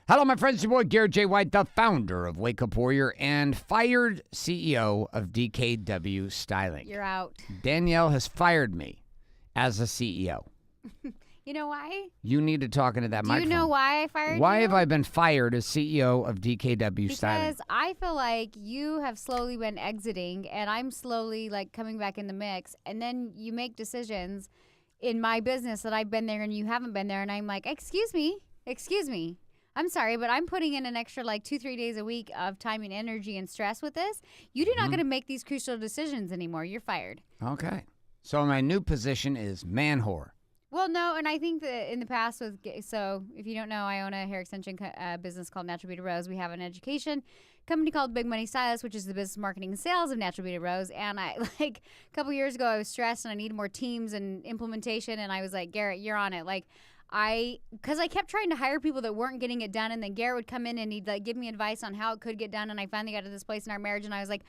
Hello, my friends. It's your boy, Garrett J, the founder of Wake Up Warrior and fired CEO of DKW Styling. You're out. Danielle has fired me as a CEO. You know why? You need to talk into that microphone. Do you know why I fired you? Why have I been fired as CEO of DKW Styling? Because I feel like you have slowly been exiting, and I'm slowly like coming back in the mix. And then you make decisions in my business that I've been there and you haven't been there, and I'm like, excuse me. I'm sorry, but I'm putting in an extra like 2-3 days a week of time and energy and stress with this. You're not going to make these crucial decisions anymore. You're fired. Okay. So my new position is man whore. Well, no, and I think that in the past so if you don't know, I own a hair extension business called Natural Beauty Rose. We have an education company called Big Money Stylist, which is the business marketing and sales of Natural Beauty Rose. And I a couple years ago, I was stressed and I needed more teams and implementation. And I was like, Garrett, you're on it. Because I kept trying to hire people that weren't getting it done, and then Garrett would come in and he'd like give me advice on how it could get done, and I finally got to this place in our marriage, and I was like,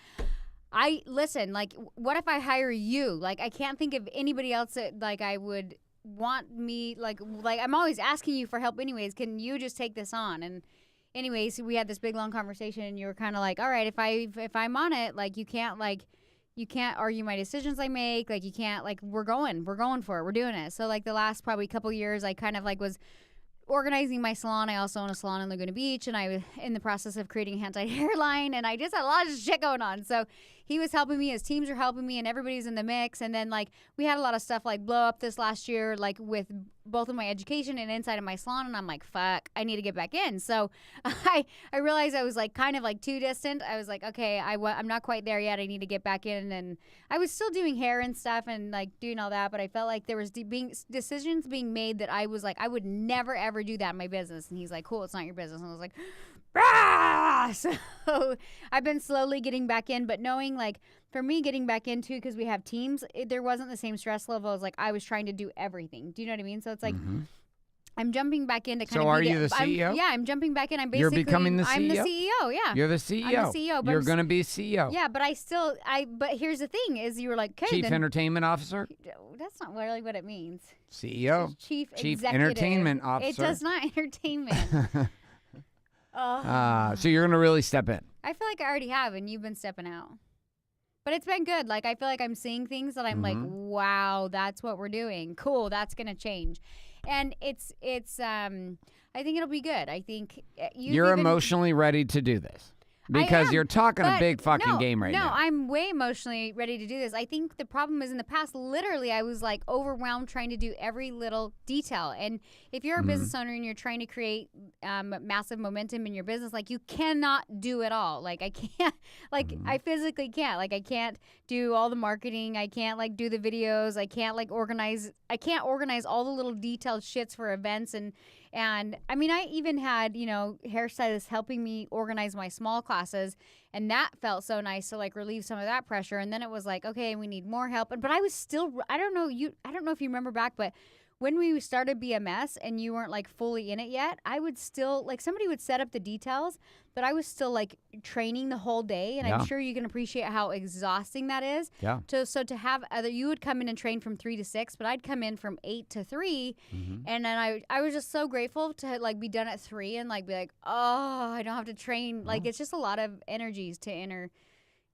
what if I hire you? Like, I can't think of anybody else that like I would want me like I'm always asking you for help anyways. Can you just take this on? And anyways, we had this big long conversation, and you were kind of like, all right, if I'm on it, like you can't argue my decisions I make. Like, you can't, like, we're going for it. We're doing it. So, like, the last probably couple years, I kind of, like, was organizing my salon. I also own a salon in Laguna Beach, and I was in the process of creating a hand-tied hairline, and I just had a lot of shit going on. So, he was helping me. His teams are helping me, and everybody's in the mix. And then, like, we had a lot of stuff, like, blow up this last year, like, with both of my education and inside of my salon, and I'm like, fuck, I need to get back in. So I realized I was like kind of like too distant. I was like, okay, I'm not quite there yet. I need to get back in. And I was still doing hair and stuff and like doing all that, but I felt like there was decisions being made that I was like, I would never ever do that in my business. And he's like, cool, it's not your business. And I was like, ah! So I've been slowly getting back in, but knowing like for me getting back into, because we have teams, there wasn't the same stress level as like I was trying to do everything. Do you know what I mean? So it's like I'm jumping back in to kind of. So are you the CEO? I'm jumping back in. You're becoming the CEO. I'm the CEO. Yeah. You're the CEO. I'm the CEO. But You're going to be CEO. Yeah, but But here's the thing: is you were like, okay, Chief Entertainment Officer. That's not really what it means. CEO. Chief Entertainment Officer. It does not entertainment. So you're going to really step in. I feel like I already have, and you've been stepping out. But it's been good. Like, I feel like I'm seeing things that I'm like, wow, that's what we're doing. Cool, that's going to change. And it's I think it'll be good. I think you're emotionally ready to do this. Because you're talking a big fucking game right now. No, I'm way emotionally ready to do this. I think the problem is in the past, literally, I was like overwhelmed trying to do every little detail. And if you're a business owner and you're trying to create massive momentum in your business, like you cannot do it all. Like I can't, like I physically can't. Like I can't do all the marketing. I can't like do the videos. I can't like organize. I can't organize all the little detailed shits for events and I mean, I even had, hairstylists helping me organize my small classes, and that felt so nice to like relieve some of that pressure. And then it was like, okay, we need more help. But I was still, I don't know if you remember back, but when we started BMS and you weren't like fully in it yet, I would still like somebody would set up the details, but I was still like training the whole day. And I'm sure you can appreciate how exhausting that is. Yeah. So to have you would come in and train from 3 to 6, but I'd come in from 8 to 3. And then I was just so grateful to like be done at 3 and like be like, oh, I don't have to train. Like it's just a lot of energies to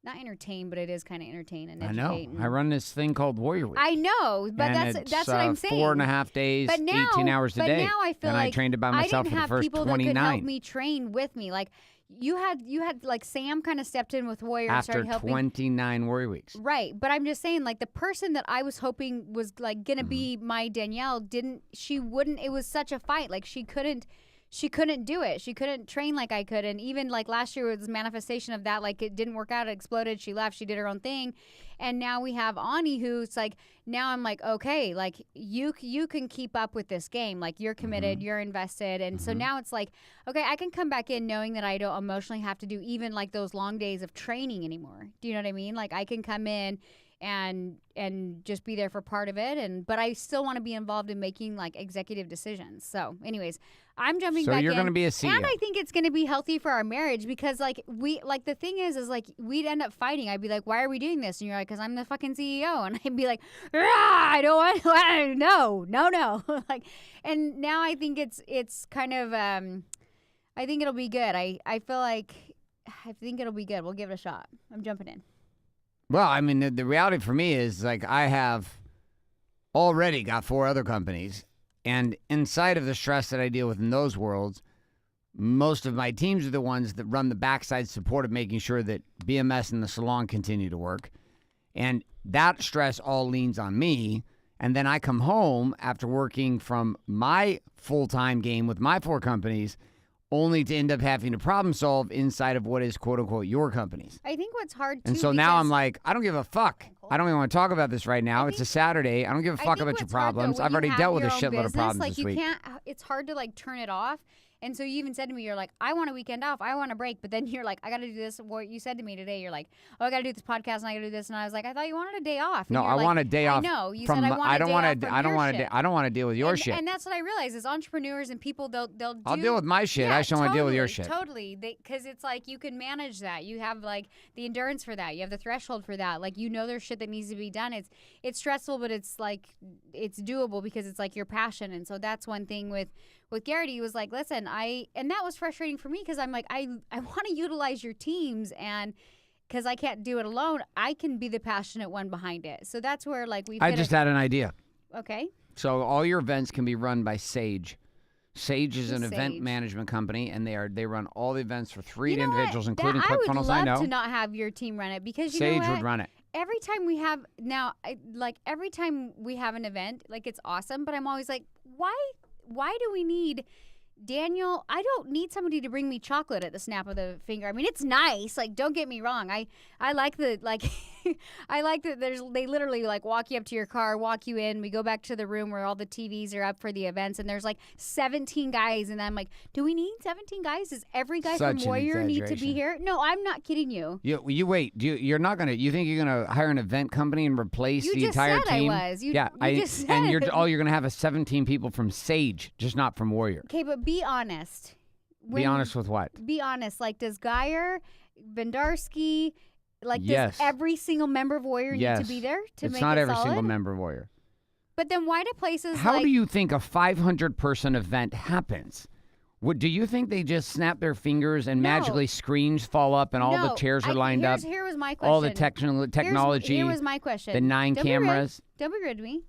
not entertain, but it is kind of entertain and educate. I know. I run this thing called Warrior Week. I know, but that's what I'm saying. 4.5 days, but now, 18 hours a day. But now I feel and like I trained it by myself for the first 29. I didn't have people that could help me train with me. Like you had like Sam kind of stepped in with Warrior and started helping. After 29 Warrior Weeks. Right, but I'm just saying like the person that I was hoping was like gonna be my Danielle it was such a fight. Like she couldn't do it. She couldn't train like I could. And even like last year was manifestation of that. Like it didn't work out. It exploded. She left. She did her own thing. And now we have Ani who's like, now I'm like, okay, like you can keep up with this game. Like you're committed, you're invested. And so now it's like, okay, I can come back in knowing that I don't emotionally have to do even like those long days of training anymore. Do you know what I mean? Like I can come in and just be there for part of it, but I still want to be involved in making like executive decisions. So anyways, I'm jumping back in. So you're going to be a CEO. And I think it's going to be healthy for our marriage because like the thing is like we'd end up fighting. I'd be like, why are we doing this? And you're like, because I'm the fucking CEO. And I'd be like, I don't want, no. Like, and now I think it's kind of, I think it'll be good. I think it'll be good. We'll give it a shot. I'm jumping in. Well, I mean, the reality for me is like I have already got 4 other companies, and inside of the stress that I deal with in those worlds, most of my teams are the ones that run the backside support of making sure that BMS and the salon continue to work. And that stress all leans on me. And then I come home after working from my full-time game with my 4 companies, only to end up having to problem solve inside of what is quote unquote your companies. I think what's hard too. And so now I'm like, I don't give a fuck. I don't even want to talk about this right now. It's a Saturday. I don't give a fuck about your problems. I've already dealt with a shitload of problems like this you week. can't. It's hard to like turn it off. And so you even said to me, you're like, I want a weekend off. I want a break. But then you're like, I got to do this. What you said to me today, you're like, oh, I got to do this podcast and I got to do this. And I was like, I thought you wanted a day off. And no, I want a day off. I know. You said I want a day off. I don't want to deal with your shit. And that's what I realize is entrepreneurs and people, they'll do. I'll deal with my shit. I just don't want to deal with your shit. Totally. Because it's like you can manage that. You have like the endurance for that. You have the threshold for that. Like, you know, there's shit that needs to be done. It's stressful, but it's like, it's doable because it's like your passion. And so that's one thing with Garrett. He was like, listen, and that was frustrating for me because I'm like, I want to utilize your teams, and because I can't do it alone, I can be the passionate one behind it. So that's where like I just had an idea. Okay. So all your events can be run by Sage. Sage is an event management company, and they run all the events for 3 individuals, including ClickFunnels. I know. I would love to not have your team run it because you know what? Sage would run it. Every time we have every time we have an event, like it's awesome, but I'm always like, why do we need Daniel? I don't need somebody to bring me chocolate at the snap of the finger. I mean, it's nice. Like, don't get me wrong. I like the I like that they literally like walk you up to your car, walk you in. We go back to the room where all the TVs are up for the events, and there's like 17 guys, and I'm like, do we need 17 guys? Does every guy from Warrior need to be here? No, I'm not kidding you. You wait. You think you're gonna hire an event company and replace the entire team? You just said I was. You just said. And you're gonna have 17 people from Sage, just not from Warrior. Okay, but be honest. Be honest with what? Be honest. Like, does Geyer, Bendarsky, like, yes. Does every single member of Warrior need to be there to make it solid? It's not every single member of Warrior. But then why do places How do you think a 500-person event happens? Do you think they just snap their fingers and magically screens fall up and all the chairs are lined up? Here was my question. All the technology. Here was my question. The 9 cameras. Don't be rude to me.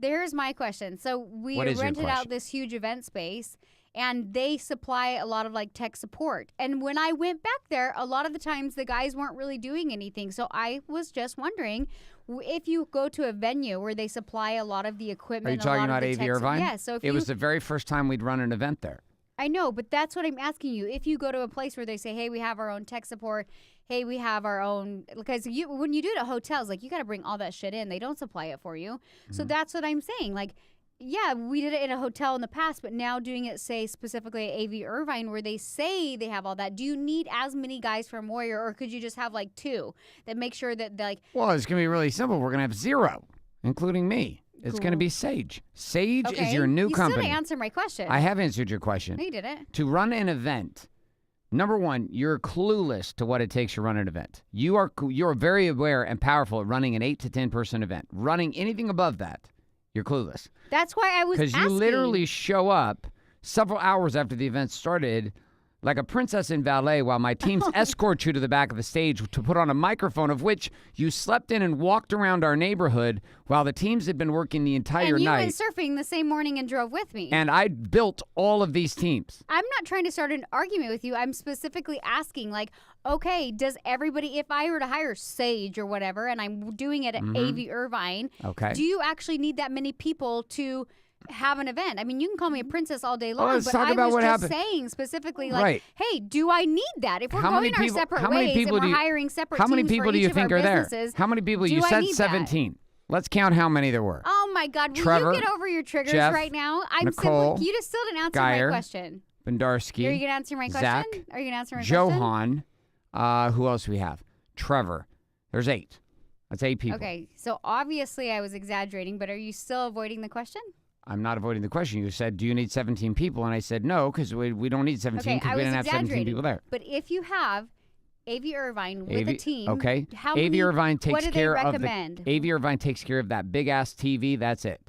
Here's my question. So we rented out this huge event space, and they supply a lot of like tech support. And when I went back there, a lot of the times the guys weren't really doing anything. So I was just wondering, if you go to a venue where they supply a lot of the equipment. Are you talking about AV Irvine? Yes. So it was the very first time we'd run an event there. I know, but that's what I'm asking you. If you go to a place where they say, hey, we have our own tech support, hey, we have our own, because when you do it at hotels, like, you got to bring all that shit in. They don't supply it for you. Mm-hmm. So that's what I'm saying. Like, yeah, we did it in a hotel in the past, but now doing it, say, specifically at AV Irvine, where they say they have all that, do you need as many guys from Warrior, or could you just have, like, 2 that make sure that, like... Well, it's going to be really simple. We're going to have 0, including me. It's going to be Sage. Sage is your new company. You still didn't answer my question. I have answered your question. No, you didn't. To run an event, number one, you're clueless to what it takes to run an event. You're very aware and powerful at running an 8 to 10 person event. Running anything above that, you're clueless. That's why I was asking. Because you literally show up several hours after the event started like a princess in ballet while my teams escort you to the back of the stage to put on a microphone, of which you slept in and walked around our neighborhood while the teams had been working the entire night. And you went surfing the same morning and drove with me. And I built all of these teams. I'm not trying to start an argument with you. I'm specifically asking, like, okay, does everybody, if I were to hire Sage or whatever, and I'm doing it at AV Irvine, do you actually need that many people to have an event? I mean, you can call me a princess all day long, let's but talk I about was what just happened. Saying specifically, like, hey, do I need that? If we're going our separate ways and we're hiring separate teams for each of our businesses, how many people do you think are there? How many people? You said 17. That? Let's count how many there were. Oh my God! Will Trevor, you get over your triggers Jeff, right now? Nicole, you just still didn't answer Geyer, my question. Bendarsky. Are you gonna answer my question? Zach, Are you gonna answer my question? Johan. Who else do we have? Trevor. There's 8. That's 8 people. Okay, so obviously I was exaggerating, but are you still avoiding the question? I'm not avoiding the question. You said, do you need 17 people? And I said, no, because we don't need 17 because we didn't have 17 people there. But if you have AV Irvine with a team, how AV many, Irvine takes what do care they recommend? of AV Irvine takes care of that big-ass TV. That's it.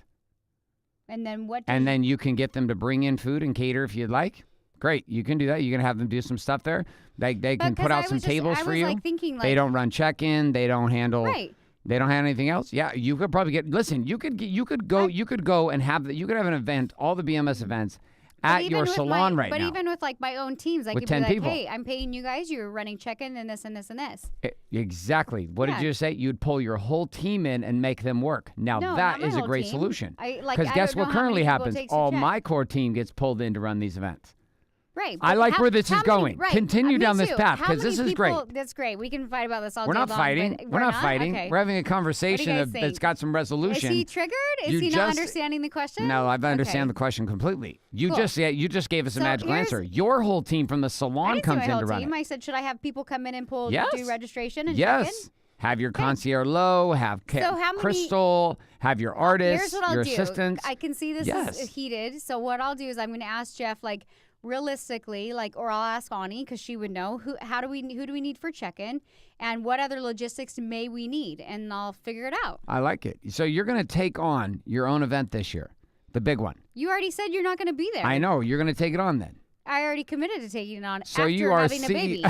And then what? And then you can get them to bring in food and cater if you'd like. Great. You can do that. You can have them do some stuff there. They can put out some tables for you. Like thinking, like, they don't run check-in. They don't handle. Right. They don't have anything else. Yeah, you could probably get. Listen, you could go and have you could have an event, all the BMS events at your salon right now. But even with like my own teams, I could be 10 like, people. hey, I'm paying you guys. You're running check-in and this and this and this. Exactly. What did you say? You'd pull your whole team in and make them work. Now that is a great solution. Because guess what currently happens? All my core team gets pulled in to run these events. Right. I like where this is going. Right. Continue down this path because this is great. That's great. We can fight about this all We're day not long. fighting. We're not fighting. Okay. We're having a conversation that's got some resolution. Is he triggered? Is he not understanding the question? No, I understand the question completely. You just gave us a magical answer. Your whole team from the salon comes in to run it. I said, should I have people come in and do registration and yes. check in? Have your concierge low, have Crystal, have your artists, your assistants. I can see this is heated. So what I'll do is I'm going to ask Jeff, like, realistically, like, or I'll ask Ani because she would know who do we need for check-in and what other logistics may we need, and I'll figure it out. I like it. So you're going to take on your own event this year, the big one. You already said you're not going to be there. I know. You're going to take it on then. I already committed to taking it on so after you are having a baby.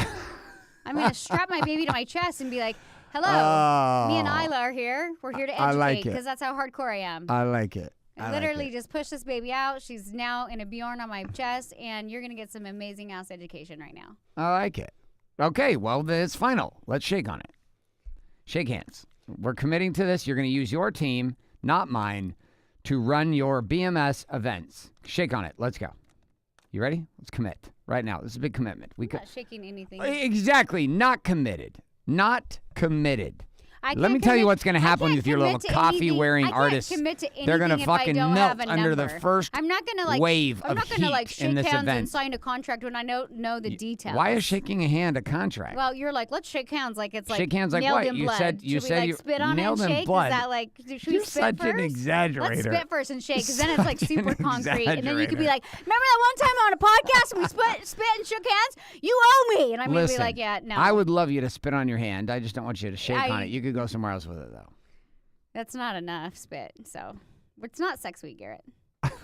I'm going to strap my baby to my chest and be like, hello, me and Isla are here. We're here to educate because that's how hardcore I am. I like it. I literally just push this baby out. She's now in a Bjorn on my chest, and you're going to get some amazing ass education right now. I like it. Okay, well, then it's final. Let's shake on it. Shake hands. We're committing to this. You're going to use your team, not mine, to run your BMS events. Shake on it. Let's go. You ready? Let's commit right now. This is a big commitment. I'm not shaking anything. Exactly. Not committed. Not committed. Let me tell you what's going to happen with your little coffee-wearing artists. They're going to fucking melt under the first wave of heat in this event. I'm not going to shake hands and sign a contract when I don't know the details. Why is shaking a hand a contract? Well, you're like, let's shake hands like it's like shake hands like nailed what? in You blood. said should we spit on nailed it and in shake? blood. Is that like, should we You're spit such first? an exaggerator. Let's spit first and shake, because then it's like super concrete. And then you could be Exaggerator. like, remember that one time on a podcast and we spit and shook hands? You owe me. And I'm going to be like, yeah, no. I would love you to spit on your hand. I just don't want you to shake on it. You could go somewhere else with it, though. That's not enough spit, so it's not sex week, Garrett. I thought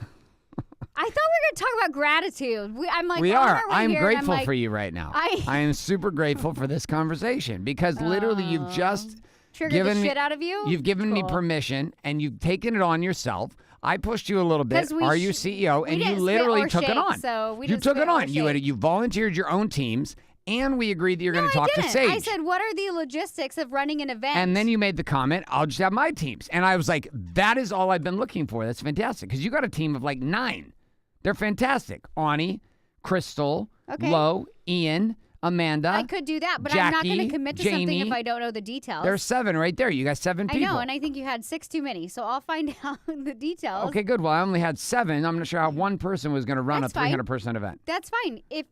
we were going to talk about gratitude. We are. I'm grateful for you right now. I am super grateful for this conversation because literally you've just triggered the shit out of you. You've given me permission and you've taken it on yourself. I pushed you a little bit. Are you CEO? And you literally took it on. So you took it on. You volunteered your own teams. And we agreed that you're going to talk to Sage. I said, what are the logistics of running an event? And then you made the comment, I'll just have my teams. And I was like, that is all I've been looking for. That's fantastic. Because you got a team of like 9. They're fantastic. Ani, Crystal, Lo, Ian, Amanda. I could do that, but Jackie, I'm not going to commit to something Jamie. if I don't know the details. There's 7 right there. You got 7 people. I know, and I think you had 6 too many. So I'll find out the details. Okay, good. Well, I only had 7. I'm not sure how one person was going to run a 300-person event. That's fine. If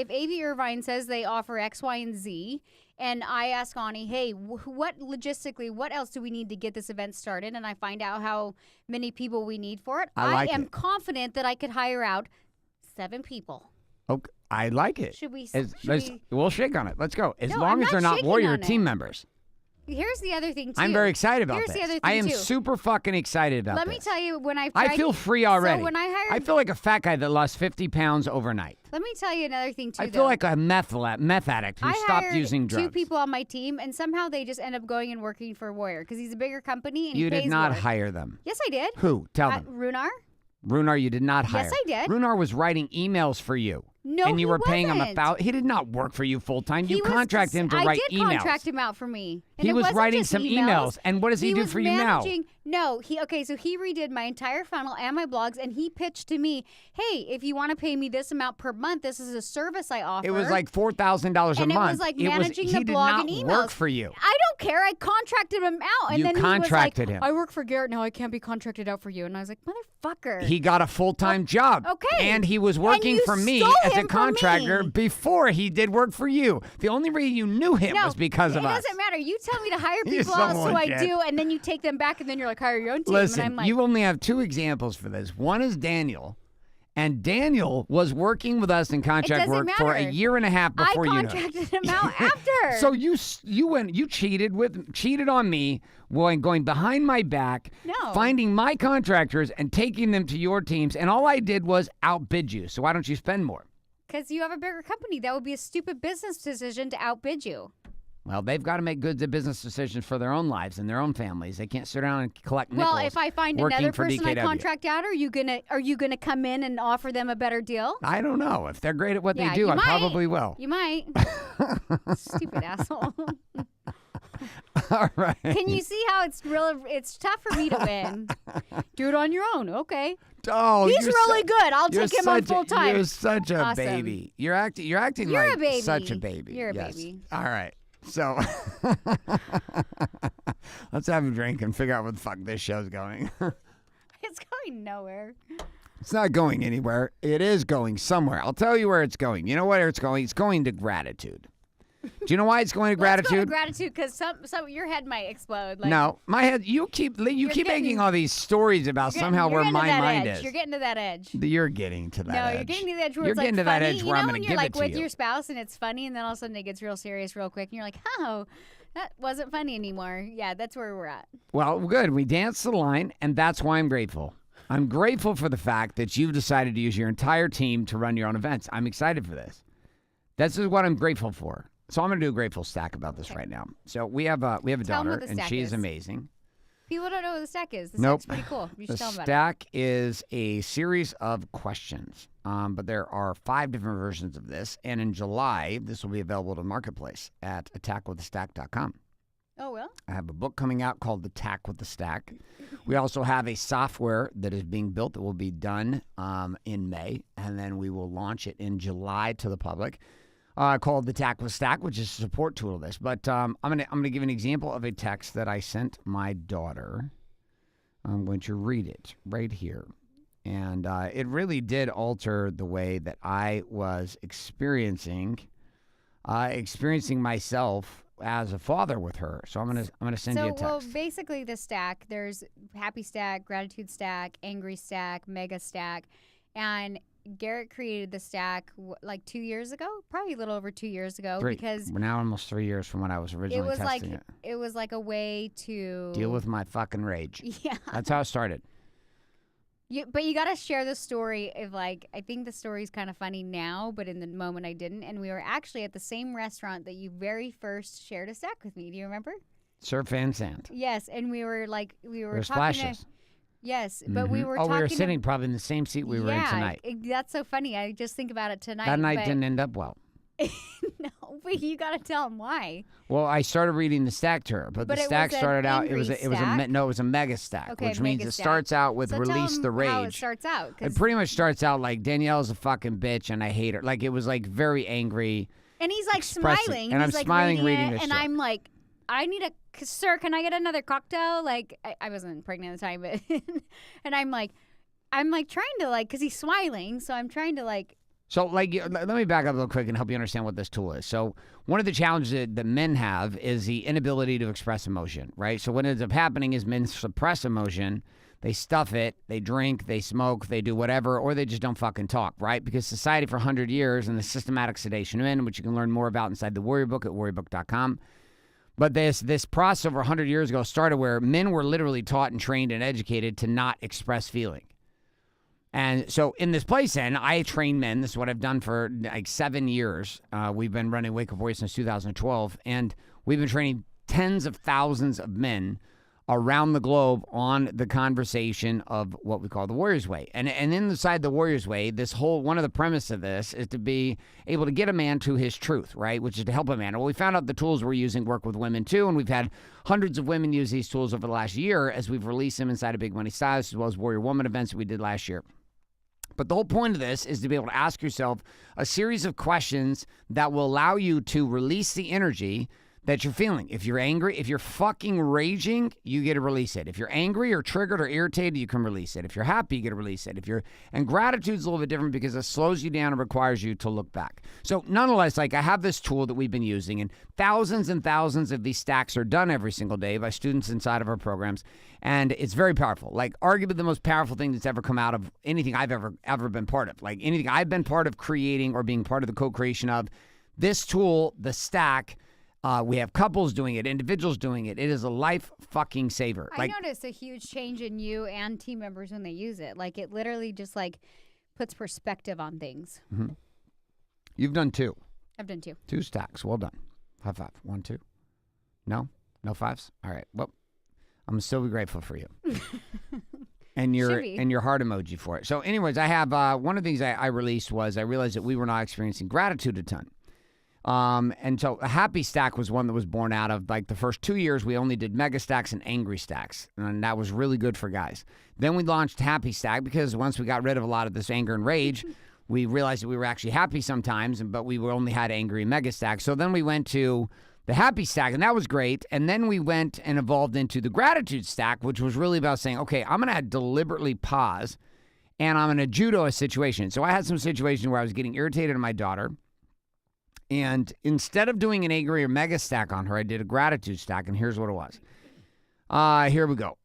AV Irvine says they offer X, Y, and Z, and I ask Ani, hey, what else do we need to get this event started? And I find out how many people we need for it. I am confident that I could hire out 7 people. Okay, I like it. We'll shake on it. Let's go. As long as they're not Warrior team members. Here's the other thing, too. I'm very excited about this. The other thing, I am super fucking excited about this. Let me tell you, I feel free already. So when I feel like a fat guy that lost 50 pounds overnight. Let me tell you another thing, too, I feel like a meth addict who stopped using drugs. 2 people on my team, and somehow they just end up going and working for Warrior because he's a bigger company and he pays You did not more. hire them. Yes, I did. Who? Tell them. Runar, you did not hire. Yes, I did. Runar was writing emails for you. No, and you were paying him wasn't. He did not work for you full time. You contracted him to write emails. I did contract him out for me. And he was writing some emails. And what does he do for you now? No, so he redid my entire funnel and my blogs, and he pitched to me, hey, if you want to pay me this amount per month, this is a service I offer. It was like $4,000 a month. And it was like managing the blog and emails. He did not work for you. I don't care. I contracted him out. And then contracted he was like, I work for Garrett now. I can't be contracted out for you. And I was like, motherfucker. He got a full-time job. Okay. And he was working for me as a contractor before he did work for you. The only reason you knew him was because of us. It doesn't matter. You tell me to hire people out, so I do, and then you take them back, and then you're like, hire your own team. Listen, and I'm like, you only have 2 examples for this. One is Daniel, And Daniel was working with us in contract work for a year and a half before you. I contracted him out after. So you cheated on me, going behind my back, finding my contractors and taking them to your teams, and all I did was outbid you. So why don't you spend more? Because you have a bigger company. That would be a stupid business decision to outbid you. Well, they've got to make good business decisions for their own lives and their own families. They can't sit around and collect nickels. Well, if I find another person I contract out, are you gonna come in and offer them a better deal? I don't know. If they're great at what they do, I probably will. You might. Stupid asshole. All right. Can you see how it's tough for me to win? Do it on your own. Okay. Oh, he's really good. I'll take him on full time. You're such a baby. You're acting like a baby. Such a baby. You're a baby. All right. So let's have a drink and figure out what the fuck this show's going. It's going nowhere. It's not going anywhere. It is going somewhere. I'll tell you where it's going. You know where it's going? It's going to gratitude. Do you know why it's going to gratitude? Let's go to gratitude because some your head might explode. Like, no, my head. You keep making all these stories about somehow where my mind is. You're getting to that edge. You're getting to that edge. No, you're getting to that edge where you're it's getting like to funny. that edge where I'm going to give it to you. When you're like with your spouse and it's funny, and then all of a sudden it gets real serious real quick, and you're like, oh, that wasn't funny anymore. Yeah, that's where we're at. Well, good. We danced the line, and that's why I'm grateful. I'm grateful for the fact that you've decided to use your entire team to run your own events. I'm excited for this. This is what I'm grateful for. So I'm going to do a grateful stack about this right now. So we have a daughter, and she's amazing. People don't know what the stack is. The stack's pretty cool. You should tell them about it. The stack is a series of questions, but there are 5 different versions of this. And in July, this will be available to Marketplace at attackwiththestack.com. Oh, well? I have a book coming out called Attack with the Stack. We also have a software that is being built that will be done in May, and then we will launch it in July to the public. Called the Attack with Stack, which is a support tool of this. But I'm gonna give an example of a text that I sent my daughter. I'm going to read it right here, and it really did alter the way that I was experiencing myself as a father with her. So I'm gonna send you a text. So well, basically the stack. There's happy stack, gratitude stack, angry stack, mega stack, and Garrett created the stack like 2 years ago, probably a little over 2 years ago. 3. Because we're now almost 3 years from when I was originally testing it. It was like a way to deal with my fucking rage. Yeah, that's how it started. But you got to share the story of I think the story's kind of funny now, but in the moment I didn't. And we were actually at the same restaurant that you very first shared a stack with me. Do you remember? Surf and Sand. Yes, and we were talking splashes. Yes, but we were talking. We were sitting probably in the same seat we were in tonight. That's so funny. I just think about it tonight. That night didn't end up well. No, but you got to tell them why. Well, I started reading the stack to her, but the stack started out. It was a mega stack, which means it starts out with release the rage. How it starts out. It pretty much starts out like Danielle's a fucking bitch and I hate her. Like it was like very angry. And he's like smiling. And he's I'm smiling reading this. And I'm like, I need sir, can I get another cocktail? Like, I wasn't pregnant at the time, but, and I'm like trying to because he's smiling, so I'm trying to So, let me back up real quick and help you understand what this tool is. So, one of the challenges that men have is the inability to express emotion, right? So, what ends up happening is men suppress emotion. They stuff it, they drink, they smoke, they do whatever, or they just don't fucking talk, right? Because society for 100 years and the systematic sedation of men, which you can learn more about inside the Warrior Book at warriorbook.com. But this process over 100 years ago started where men were literally taught and trained and educated to not express feeling. And so in this place, then, I train men. This is what I've done for 7 years. We've been running Wake Up Warrior since 2012, and we've been training tens of thousands of men around the globe on the conversation of what we call the Warrior's Way. And inside the Warrior's Way, one of the premise of this is to be able to get a man to his truth, right? Which is to help a man. Well, we found out the tools we're using work with women too, and we've had hundreds of women use these tools over the last year as we've released them inside of Big Money Styles as well as Warrior Woman events that we did last year. But the whole point of this is to be able to ask yourself a series of questions that will allow you to release the energy that you're feeling. If you're angry, if you're fucking raging, you get to release it. If you're angry or triggered or irritated, you can release it. If you're happy, you get to release it. And gratitude's a little bit different because it slows you down and requires you to look back. So nonetheless, like I have this tool that we've been using, and thousands of these stacks are done every single day by students inside of our programs. And it's very powerful. Like arguably the most powerful thing that's ever come out of anything I've ever been part of. Like anything I've been part of creating or being part of the co-creation of. This tool, the stack, we have couples doing it, individuals doing it. It is a life fucking saver. I noticed a huge change in you and team members when they use it. Like it literally just like puts perspective on things. Mm-hmm. You've done 2. I've done 2. 2 stacks. Well done. High five. 1, 2. No? No fives? All right. Well, I'm still grateful for you. And your heart emoji for it. So anyways, I have one of the things I released was I realized that we were not experiencing gratitude a ton. And so a happy stack was one that was born out of like the first 2 years, we only did mega stacks and angry stacks. And that was really good for guys. Then we launched happy stack because once we got rid of a lot of this anger and rage, we realized that we were actually happy sometimes, but we only had angry and mega stacks. So then we went to the happy stack, and that was great. And then we went and evolved into the gratitude stack, which was really about saying, okay, I'm going to deliberately pause and I'm going to judo a situation. So I had some situations where I was getting irritated at my daughter. And instead of doing an angry or mega stack on her, I did a gratitude stack, and here's what it was. Here we go.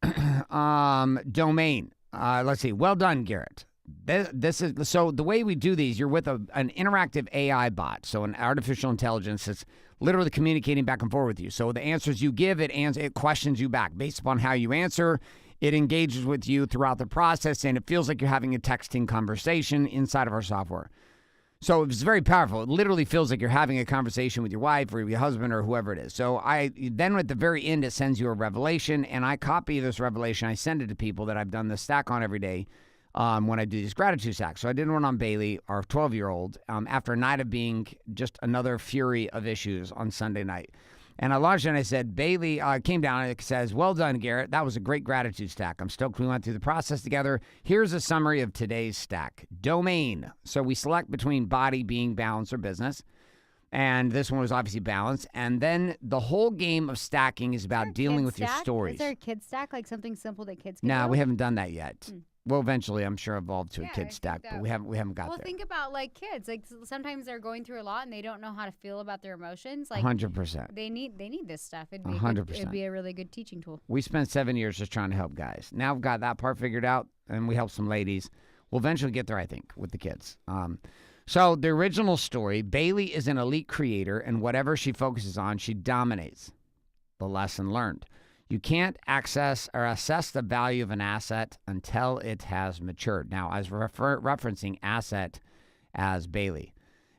Domain. Let's see. Well done, Garrett. This is so the way we do these. You're with an interactive AI bot, so an artificial intelligence that's literally communicating back and forth with you. So the answers you give, it questions you back based upon how you answer. It engages with you throughout the process, and it feels like you're having a texting conversation inside of our software. So it's very powerful. It literally feels like you're having a conversation with your wife or your husband or whoever it is. So then at the very end, it sends you a revelation, and I copy this revelation. I send it to people that I've done the stack on every day when I do these gratitude stacks. So I did one on Bailey, our 12-year-old, after a night of being just another fury of issues on Sunday night. And I launched it and I said, Bailey came down and it says, well done, Garrett. That was a great gratitude stack. I'm stoked we went through the process together. Here's a summary of today's stack. Domain. So we select between body, being, balance, or business. And this one was obviously balance. And then the whole game of stacking is about dealing with your stories. Is there a kid stack, like something simple that kids can do? No, we haven't done that yet. We'll eventually, I'm sure, evolve to a kid stack, but we haven't got there. Well, think about like kids. Like sometimes they're going through a lot and they don't know how to feel about their emotions. Like 100%. They need this stuff. It'd be 100%. It'd be a really good teaching tool. We spent 7 years just trying to help guys. Now we've got that part figured out, and we help some ladies. We'll eventually get there, I think, with the kids. So the original story, Bailey is an elite creator, and whatever she focuses on, she dominates. The lesson learned. You can't access or assess the value of an asset until it has matured. Now, I was referencing asset as Bailey.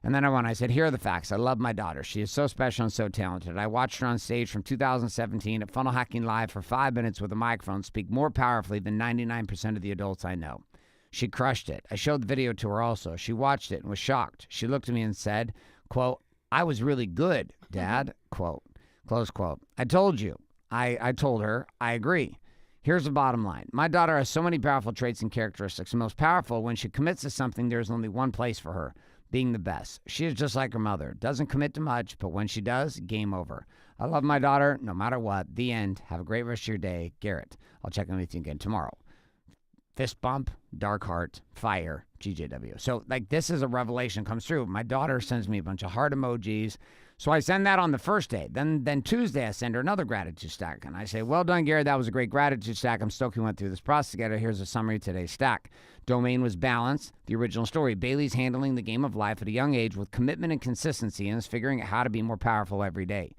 And then I said, here are the facts. I love my daughter. She is so special and so talented. I watched her on stage from 2017 at Funnel Hacking Live for 5 minutes with a microphone speak more powerfully than 99% of the adults I know. She crushed it. I showed the video to her also. She watched it and was shocked. She looked at me and said, quote, I was really good, Dad, quote, close quote. I told you. I told her, I agree. Here's the bottom line. My daughter has so many powerful traits and characteristics. The most powerful, when she commits to something, there's only one place for her, being the best. She is just like her mother. Doesn't commit to much, but when she does, game over. I love my daughter no matter what. The end. Have a great rest of your day. Garrett. I'll check in with you again tomorrow. Fist bump, dark heart, fire, GJW. So, like, this is a revelation comes through. My daughter sends me a bunch of heart emojis. So I send that on the first day. Then Tuesday, I send her another gratitude stack. And I say, well done, Garrett. That was a great gratitude stack. I'm stoked we went through this process together. Here's a summary of today's stack. Domain was balance. The original story. Bailey's handling the game of life at a young age with commitment and consistency and is figuring out how to be more powerful every day.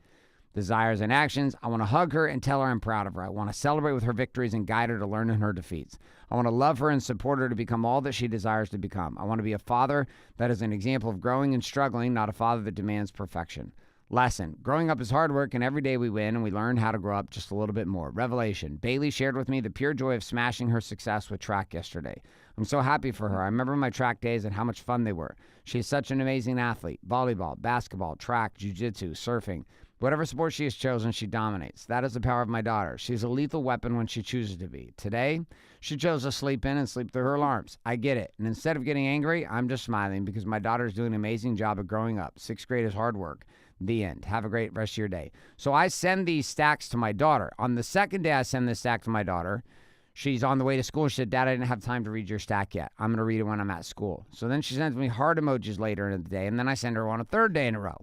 Desires and actions. I want to hug her and tell her I'm proud of her. I want to celebrate with her victories and guide her to learn in her defeats. I want to love her and support her to become all that she desires to become. I want to be a father that is an example of growing and struggling, not a father that demands perfection. Lesson. Growing up is hard work, and every day we win, and we learn how to grow up just a little bit more. Revelation. Bailey shared with me the pure joy of smashing her success with track yesterday. I'm so happy for her. I remember my track days and how much fun they were. She's such an amazing athlete. Volleyball, basketball, track, jiu-jitsu, surfing. Whatever sport she has chosen, she dominates. That is the power of my daughter. She's a lethal weapon when she chooses to be. Today, she chose to sleep in and sleep through her alarms. I get it. And instead of getting angry, I'm just smiling because my daughter is doing an amazing job of growing up. 6th grade is hard work. The end. Have a great rest of your day. So I send these stacks to my daughter. On the second day I send this stack to my daughter, she's on the way to school. She said, Dad, I didn't have time to read your stack yet. I'm going to read it when I'm at school. So then she sends me heart emojis later in the day, and then I send her one a third day in a row.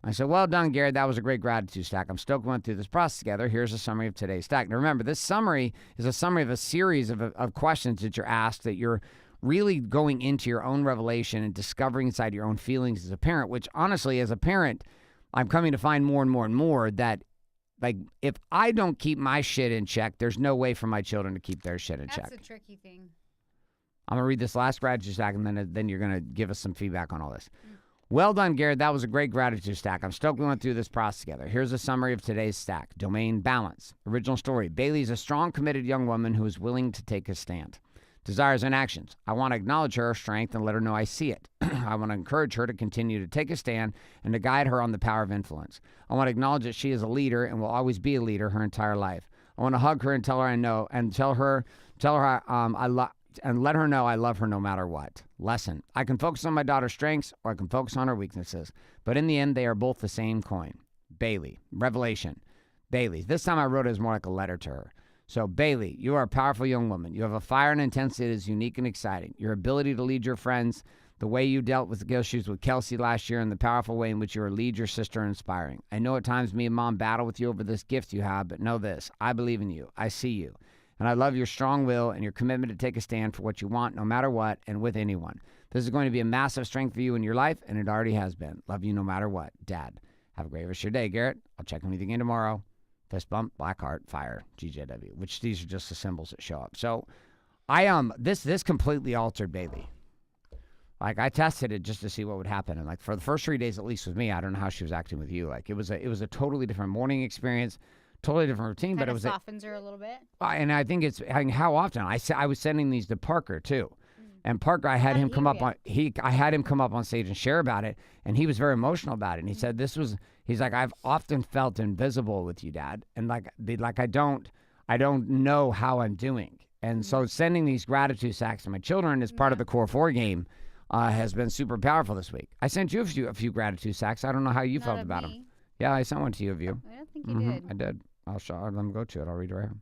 I said, well done, Garrett. That was a great gratitude stack. I'm stoked we went through this process together. Here's a summary of today's stack. Now remember, this summary is a summary of a series of questions that you're asked, that you're really going into your own revelation and discovering inside your own feelings as a parent, which honestly, as a parent, I'm coming to find more and more and more that, like, if I don't keep my shit in check, there's no way for my children to keep their shit in check. That's a tricky thing. I'm going to read this last gratitude stack, and then you're going to give us some feedback on all this. Well done, Garrett. That was a great gratitude stack. I'm stoked we went through this process together. Here's a summary of today's stack. Domain balance. Original story. Bailey's a strong, committed young woman who is willing to take a stand. Desires and actions. I want to acknowledge her strength and let her know I see it. I want to encourage her to continue to take a stand and to guide her on the power of influence. I want to acknowledge that she is a leader and will always be a leader her entire life. I want to hug her and tell her I know, and tell her I love, and let her know I love her no matter what. Lesson. I can focus on my daughter's strengths or I can focus on her weaknesses, but in the end, they are both the same coin. Bailey. Revelation. Bailey. This time I wrote it as more like a letter to her. So, Bailey, you are a powerful young woman. You have a fire and intensity that is unique and exciting. Your ability to lead your friends, the way you dealt with the issues with Kelsey last year, and the powerful way in which you lead your sister are inspiring. I know at times me and Mom battle with you over this gift you have, but know this. I believe in you. I see you. And I love your strong will and your commitment to take a stand for what you want, no matter what, and with anyone. This is going to be a massive strength for you in your life, and it already has been. Love you no matter what. Dad. Have a great rest of your day, Garrett. I'll check in with you again tomorrow. Fist bump, black heart, fire, GJW, which these are just the symbols that show up. So this completely altered Bailey. Like, I tested it just to see what would happen. And like, for the first 3 days, at least with me, I don't know how she was acting with you. Like, it was a totally different morning experience, totally different routine. Kind but it of was softens her a little bit. And I think how often I was sending these to Parker too. And Parker, I had him come up on stage and share about it, and he was very emotional about it. And he said he's like, I've often felt invisible with you, Dad, and like I don't know how I'm doing. And so sending these gratitude stacks to my children as part of the Core 4 game has been super powerful this week. I sent you a few gratitude stacks. I don't know how you felt about them. Yeah, I sent one to you of you. I don't think you did. I did. Let me go to it. I'll read it right here.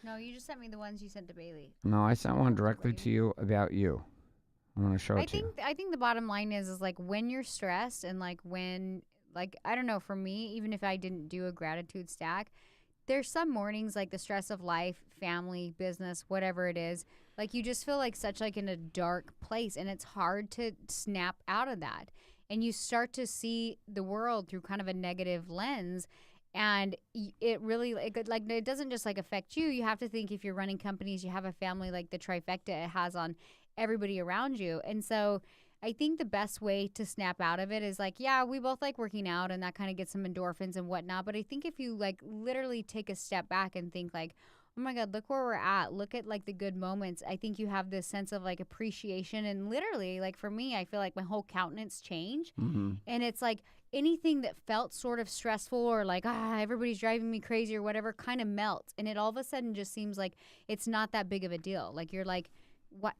No, you just sent me the ones you sent to Bailey. No, I sent one directly to you about you. I'm going to show it to you. I think the bottom line is like when you're stressed and like when, like, I don't know, for me, even if I didn't do a gratitude stack, there's some mornings like the stress of life, family, business, whatever it is, like you just feel like such like in a dark place, and it's hard to snap out of that. And you start to see the world through kind of a negative lens. And it really, like, it doesn't just, like, affect you. You have to think if you're running companies, you have a family, like the trifecta it has on everybody around you. And so I think the best way to snap out of it is, like, yeah, we both like working out, and that kind of gets some endorphins and whatnot. But I think if you, like, literally take a step back and think, like, oh my God, look where we're at. Look at, like, the good moments. I think you have this sense of, like, appreciation. And literally, like, for me, I feel like my whole countenance changed. Mm-hmm. And it's like anything that felt sort of stressful or like, everybody's driving me crazy or whatever kind of melts. And it all of a sudden just seems like it's not that big of a deal. Like, you're like,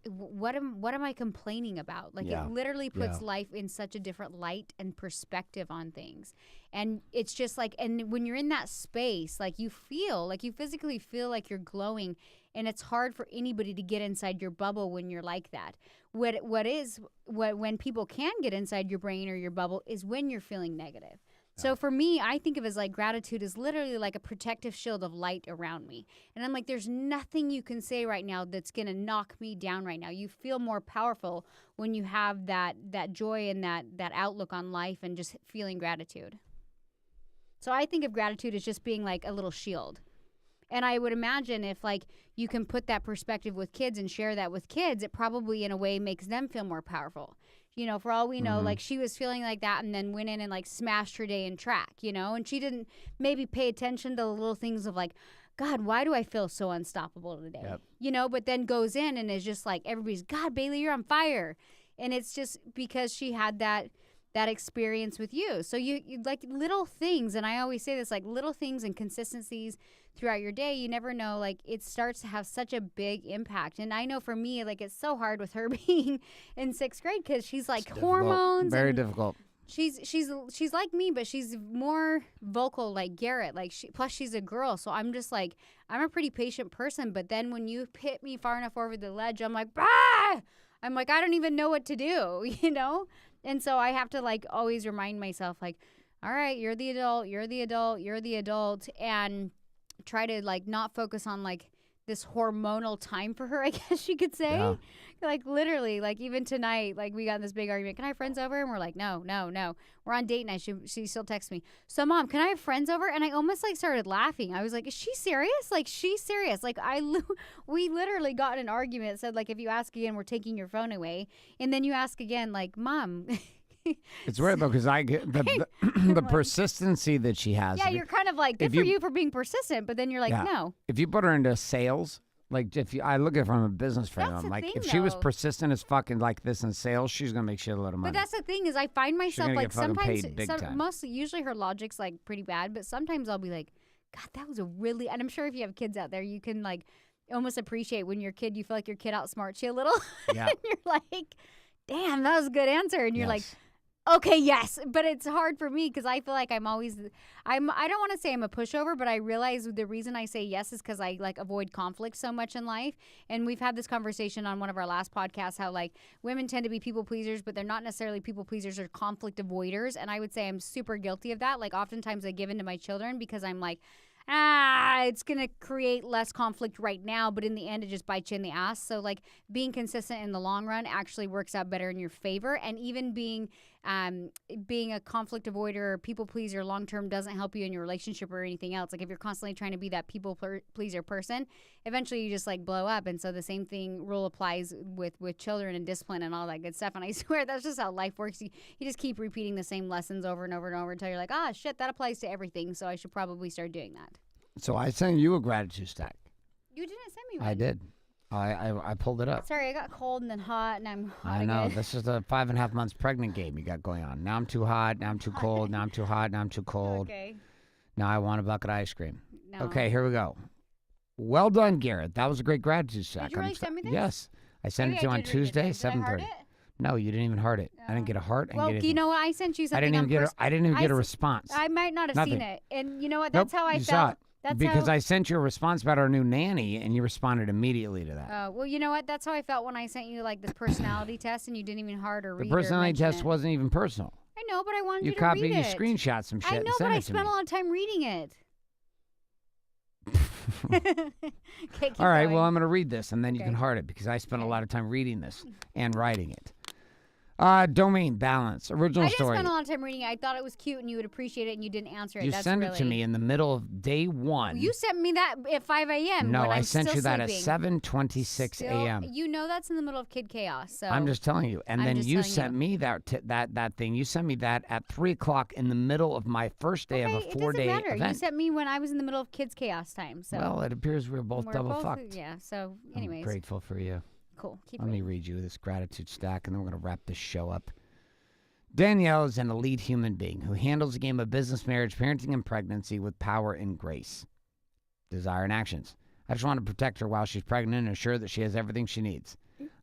what am I complaining about? Like, it literally puts life in such a different light and perspective on things. And it's just like, and when you're in that space, like, you physically feel like you're glowing, and it's hard for anybody to get inside your bubble when you're like that. When people can get inside your brain or your bubble is when you're feeling negative. So for me, I think of it as like gratitude is literally like a protective shield of light around me. And I'm like, there's nothing you can say right now that's going to knock me down right now. You feel more powerful when you have that joy and that outlook on life and just feeling gratitude. So I think of gratitude as just being like a little shield. And I would imagine if, like, you can put that perspective with kids and share that with kids, it probably in a way makes them feel more powerful. You know, for all we know, like, she was feeling like that and then went in and, like, smashed her day in track, you know, and she didn't maybe pay attention to the little things of, like, God, why do I feel so unstoppable today? Yep. You know, but then goes in and is just like, everybody's, God, Bailey, you're on fire. And it's just because she had that experience with you. So you like little things, and I always say this, like, little things and consistencies throughout your day, you never know, like, it starts to have such a big impact. And I know for me, like, it's so hard with her being in 6th grade because she's like hormones. Very difficult. She's like me, but she's more vocal like Garrett. Like plus she's a girl, so I'm just like I'm a pretty patient person. But then when you hit me far enough over the ledge, I'm like, bah! I'm like I don't even know what to do, you know. And so I have to like always remind myself like, all right, you're the adult, you're the adult, you're the adult, and try to like not focus on like this hormonal time for her, I guess you could say. Yeah. Like literally, like even tonight, like we got in this big argument. Can I have friends over? And we're like, no. We're on date night. She still texts me. So mom, can I have friends over? And I almost like started laughing. I was like, is she serious? Like she's serious. Like we literally got in an argument. It said like, if you ask again, we're taking your phone away. And then you ask again, like, mom. It's weird though because I get the persistency that she has. Yeah, you're kind of like good for you for being persistent, but then you're like, no. If you put her into sales, like I look at it from a business frame. That's I'm the like, thing, if she was though. persistent as fucking like this in sales, she's gonna make shitload of money. But that's the thing is, I find myself gonna like get fucking sometimes, paid big time. mostly usually her logic's like pretty bad, but sometimes I'll be like, God, that was a really, and I'm sure if you have kids out there, you can like almost appreciate when your kid, you feel like your kid outsmarts you a little, Yeah. and you're like, damn, that was a good answer, and you're like. Yes. Okay, yes, but it's hard for me because I feel like I don't want to say I'm a pushover, but I realize the reason I say yes is because I like avoid conflict so much in life. And we've had this conversation on one of our last podcasts, how like women tend to be people pleasers, but they're not necessarily people pleasers or conflict avoiders. And I would say I'm super guilty of that. Like oftentimes I give in to my children because I'm like, it's going to create less conflict right now, but in the end, it just bites you in the ass. So, like, being consistent in the long run actually works out better in your favor. And even being a conflict avoider or people pleaser long term doesn't help you in your relationship or anything else. Like, if you're constantly trying to be that people pleaser person, eventually you just, like, blow up. And so the same rule applies with children and discipline and all that good stuff. And I swear that's just how life works. You just keep repeating the same lessons over and over and over until you're like, shit, that applies to everything. So I should probably start doing that. So I sent you a gratitude stack. You didn't send me one. I did. I pulled it up. Sorry, I got cold and then hot, and I'm hot I know. again. This is a 5.5 months pregnant game you got going on. Now I'm too hot. Now I'm too cold. Now I'm too hot. Now I'm too cold. Okay. Now I want a bucket of ice cream. No. Okay, here we go. Well done, Garrett. That was a great gratitude stack. Did you really send me this? Yes. I sent Maybe it to you I on did read it Tuesday, then. Did I heart 7:30. it? No, you didn't even heart it. I didn't get a heart. Well, you know what? I sent you something. I didn't even get a response. I might not have Nothing. seen it, and you know what? Nope, That's how I you felt. saw it. That's because how, I sent you a response about our new nanny, and you responded immediately to that. well, you know what? That's how I felt when I sent you like this personality test, and you didn't even heart or read. The personality or mention test it. wasn't even personal. I know, but I wanted You you to read copied, it. you screenshot some shit. I know, and but sent I it to spent me. a lot of time reading it. Okay, keep All right, going. well, I'm going to read this, and then you Okay. can heart it, because I spent a lot of time reading this and writing it. Domain balance, original I didn't story. spend a lot of time reading it. I thought it was cute, and you would appreciate it, and you didn't answer it. You That's sent really... it to me in the middle of day one. You sent me that at 5 a.m. No, when I I'm sent still you that sleeping. at 7:26 Still- a.m. You know that's in the middle of kid chaos. So I'm just telling you. And I'm then just you telling sent you. me that thing. You sent me that at 3 o'clock in the middle of my first day of a it doesn't 4-day matter. event. You sent me when I was in the middle of kids chaos time. So Well, it appears we were both we're double both, fucked. Yeah. So, I'm anyways, grateful for you. cool. Keep Let me reading. read you this gratitude stack, and then we're going to wrap this show up. Danielle is an elite human being who handles the game of business, marriage, parenting, and pregnancy with power and grace. Desire and actions. I just want to protect her while she's pregnant and ensure that she has everything she needs.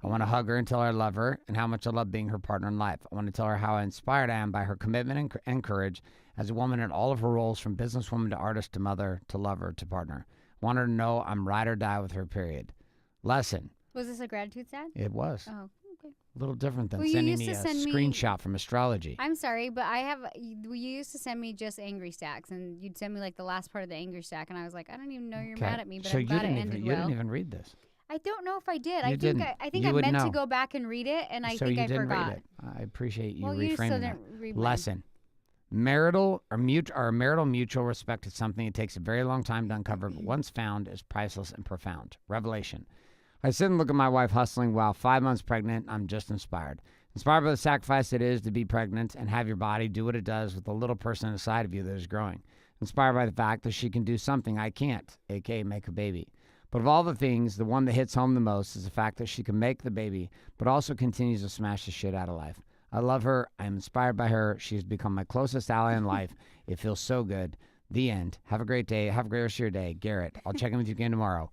I want to hug her and tell her I love her and how much I love being her partner in life. I want to tell her how inspired I am by her commitment and courage as a woman in all of her roles, from businesswoman to artist to mother to lover to partner. I want her to know I'm ride or die with her, period. Lesson. Was this a gratitude stat? It was. Oh, okay. A little different than Well, you sending used me to a send me- screenshot from astrology. I'm sorry, but you used to send me just angry stacks, and you'd send me like the last part of the angry stack, and I was like, I don't even know you're Okay. mad at me, but So I'm glad it you ended didn't even read this. I don't know if I did. You I didn't. think You I would meant know. to go back and read it, and I So think you I didn't forgot. read it. I appreciate you Well, you still reframing didn't that. read mine. Lesson. Marital mutual respect is something it takes a very long time to uncover, but once found is priceless and profound. Revelation. I sit and look at my wife hustling while 5 months pregnant. I'm just inspired. Inspired by the sacrifice it is to be pregnant and have your body do what it does with the little person inside of you that is growing. Inspired by the fact that she can do something I can't, aka make a baby. But of all the things, the one that hits home the most is the fact that she can make the baby, but also continues to smash the shit out of life. I love her. I'm inspired by her. She has become my closest ally in life. It feels so good. The end. Have a great day. Have a great rest of your day. Garrett, I'll check in with you again tomorrow.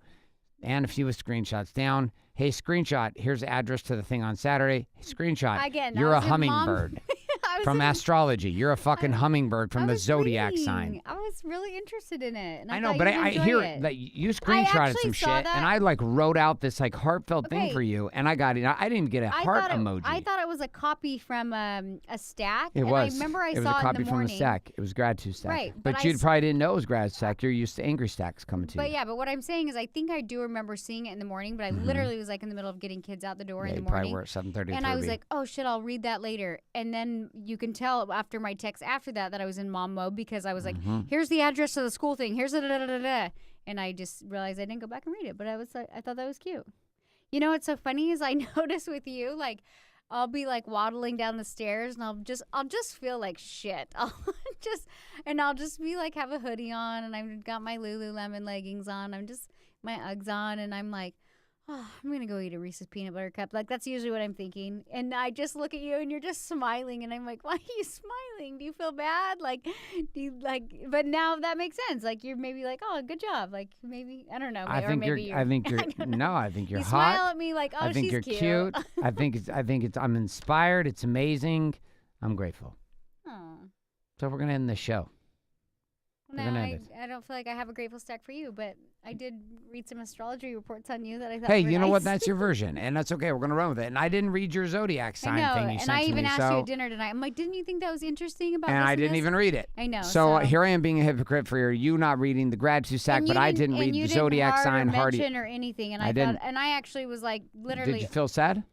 And a few with screenshots down. Hey, screenshot. Here's the address to the thing on Saturday. Hey, screenshot. Again, You're I a was in mom- hummingbird. I from astrology. You're a fucking hummingbird from the zodiac sign. I was really interested in it. And I know, but I hear that you screenshotted some shit, and I like wrote out this like heartfelt thing for you, and I got it. I didn't get a heart emoji. I thought it was a copy from a stack. It was. I remember I it was saw a copy it in the from morning. a stack. It was gratitude stack. Right, but you probably didn't know it was gratitude stack. You're used to angry stacks coming to you. But yeah, but what I'm saying is I think I do remember seeing it in the morning, but I literally was like in the middle of getting kids out the door in the morning. Probably were at 7:30. And I was like, oh shit, I'll read that later. And then you can tell after my text after that I was in mom mode because I was like, here's the address of the school thing. Here's the da-da-da-da-da. And I just realized I didn't go back and read it. But I was like, I thought that was cute. You know what's so funny is I notice with you, like, I'll be like waddling down the stairs and I'll just feel like shit. I'll just be like have a hoodie on and I've got my Lululemon leggings on. I'm just my Uggs on and I'm like, oh, I'm going to go eat a Reese's peanut butter cup. Like, that's usually what I'm thinking. And I just look at you and you're just smiling. And I'm like, why are you smiling? Do you feel bad? Like, do you like, but now that makes sense. Like, you're maybe like, oh, good job. Like, maybe, I don't know. I think you're hot. You smile at me like, oh, I think she's you're cute. I think it's, I'm inspired. It's amazing. I'm grateful. Oh. So we're going to end the show. No, I don't feel like I have a grateful stack for you, but I did read some astrology reports on you that I thought Hey, were you know nice. what? That's your version, and that's okay. We're going to run with it. And I didn't read your zodiac sign thing you sent to me. And I even asked you at dinner tonight. I'm like, didn't you think that was interesting about this? And I didn't even read it. I know. So here I am being a hypocrite for you not reading the gratitude stack, but I didn't read the zodiac sign. Hardy or anything, and I thought, and I actually was like, literally. Did you feel sad?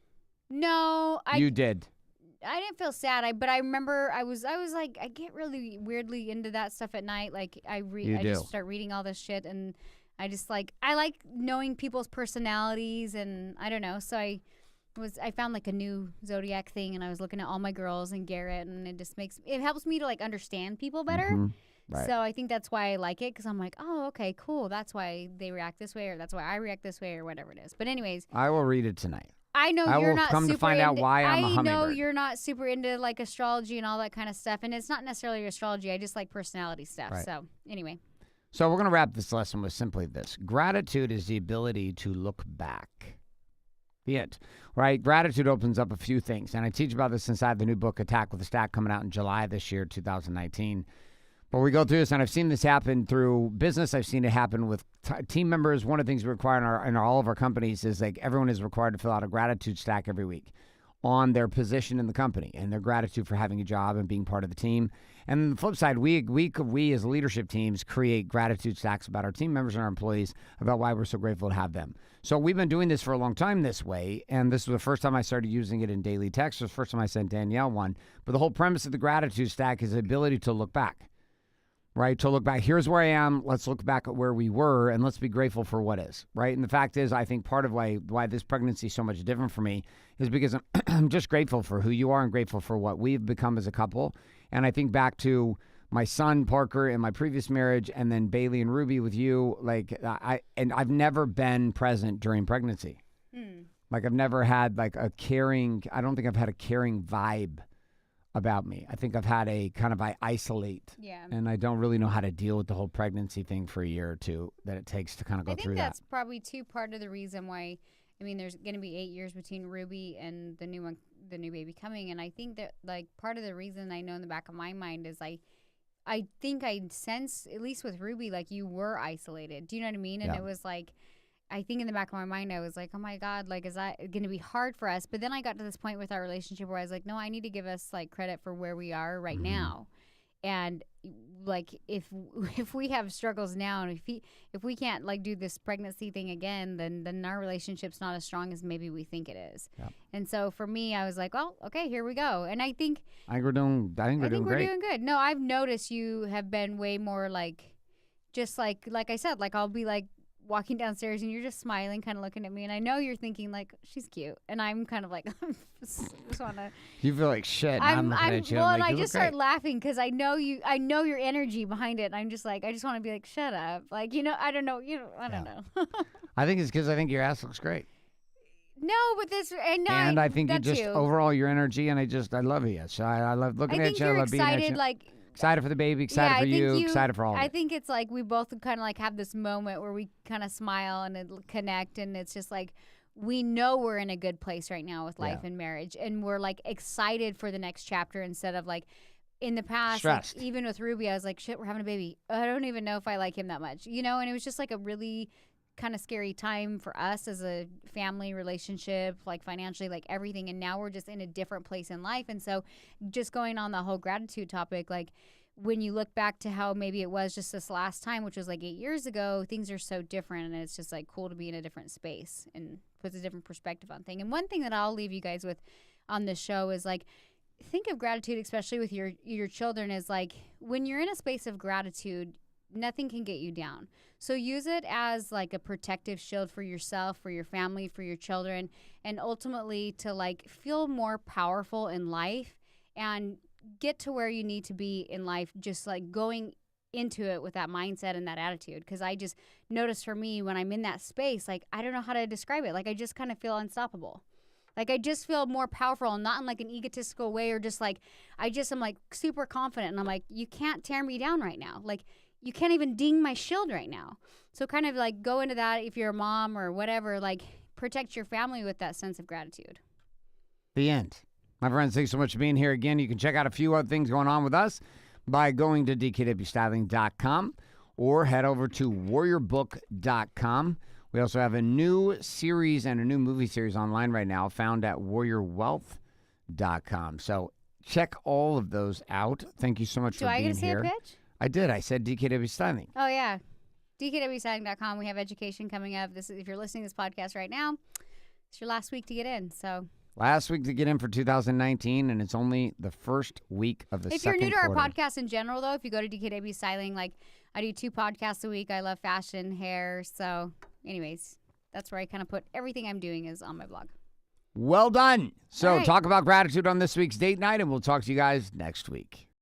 No, You did. I didn't feel sad. But I remember I was like, I get really weirdly into that stuff at night. Like I just start reading all this shit, and I just like knowing people's personalities, and I don't know. So I found like a new zodiac thing, and I was looking at all my girls and Garrett, and it helps me to like understand people better. Mm-hmm. Right. So I think that's why I like it, because I'm like, oh, okay, cool. That's why they react this way, or that's why I react this way, or whatever it is. But anyways, I will read it tonight. I know you're not come super to find out why I'm a hummingbird. I know you're not super into like astrology and all that kind of stuff, and it's not necessarily astrology. I just like personality stuff. Right. So anyway. So we're going to wrap this lesson with simply this. Gratitude is the ability to look back. The end. Right? Gratitude opens up a few things, and I teach about this inside the new book, Attack with a Stack, coming out in July this year, 2019. But we go through this, and I've seen this happen through business. I've seen it happen with team members. One of the things we require in all of our companies is like everyone is required to fill out a gratitude stack every week on their position in the company and their gratitude for having a job and being part of the team. And on the flip side, we as leadership teams create gratitude stacks about our team members and our employees about why we're so grateful to have them. So we've been doing this for a long time this way, and this was the first time I started using it in daily text. It was the first time I sent Danielle one. But the whole premise of the gratitude stack is the ability to look back. Right? To look back, here's where I am. Let's look back at where we were, and let's be grateful for what is. Right? And the fact is, I think part of why this pregnancy is so much different for me is because I'm just grateful for who you are and grateful for what we've become as a couple. And I think back to my son Parker in my previous marriage, and then Bailey and Ruby with you. Like I've never been present during pregnancy. Like I've never had like a caring. I don't think I've had a caring vibe about me. I think I've had a kind of I isolate. Yeah. And I don't really know how to deal with the whole pregnancy thing for a year or two that it takes to kind of go through that. I think that's probably part of the reason why, I mean, there's going to be 8 years between Ruby and the new baby coming. And I think that like part of the reason I know in the back of my mind is I think I sense, at least with Ruby, like you were isolated. Do you know what I mean? And it was like, I think in the back of my mind, I was like, oh my God, like, is that going to be hard for us? But then I got to this point with our relationship where I was like, no, I need to give us like credit for where we are right now. And like, if we have struggles now, and if we can't like do this pregnancy thing again, then our relationship's not as strong as maybe we think it is. Yeah. And so for me, I was like, well, okay, here we go. And I think we're doing great. We're doing good. No, I've noticed you have been way more like, just like I said, like I'll be like walking downstairs and you're just smiling, kind of looking at me, and I know you're thinking like she's cute, and I'm kind of like just wanna. You feel like shit. And I'm looking at you. Well, like, and I you just look start great. laughing because I know your energy behind it, and I'm just like, I just want to be like, shut up, like I don't know, I don't know. I think it's because I think your ass looks great. No, but this and I think you just too. Overall your energy, and I love you. So I love looking at you. I love being at you. Excited for the baby, excited for you, excited for all of it. I think it's like we both kind of like have this moment where we kind of smile and connect, and it's just like we know we're in a good place right now with life Yeah. and marriage, and we're like excited for the next chapter instead of like in the past, like, Stressed. even with Ruby, I was like, shit, we're having a baby. I don't even know if I like him that much, you know? And it was just like a really kind of scary time for us as a family relationship, like financially, like everything. And now we're just in a different place in life. And so just going on the whole gratitude topic, like when you look back to how maybe it was just this last time, which was like 8 years ago, things are so different. And it's just like cool to be in a different space and puts a different perspective on things. And one thing that I'll leave you guys with on this show is like, think of gratitude, especially with your children, is like when you're in a space of gratitude, nothing can get you down. So use it as like a protective shield for yourself, for your family, for your children, and ultimately to like feel more powerful in life and get to where you need to be in life, just like going into it with that mindset and that attitude. Because I just noticed for me when I'm in that space, like I don't know how to describe it. Like I just kind of feel unstoppable. Like I just feel more powerful, and not in like an egotistical way, or just like I just am like super confident, and I'm like, you can't tear me down right now. Like you can't even ding my shield right now. So kind of like go into that if you're a mom or whatever, like protect your family with that sense of gratitude. The end. My friends, thanks so much for being here again. You can check out a few other things going on with us by going to dkwstyling.com or head over to warriorbook.com. We also have a new series and a new movie series online right now found at warriorwealth.com. So check all of those out. Thank you so much for being here. Do I get to say a pitch? I did. I said DKW Styling. Oh, yeah. dkwstyling.com. We have education coming up. This is, if you're listening to this podcast right now, it's your last week to get in. So last week to get in for 2019, and it's only the first week of the second quarter. If you're new to our podcast in general, though, if you go to DKW Styling, like I do 2 podcasts a week. I love fashion, hair. So anyways, that's where I kind of put everything I'm doing is on my blog. Well done. So All right. talk about gratitude on this week's date night, and we'll talk to you guys next week.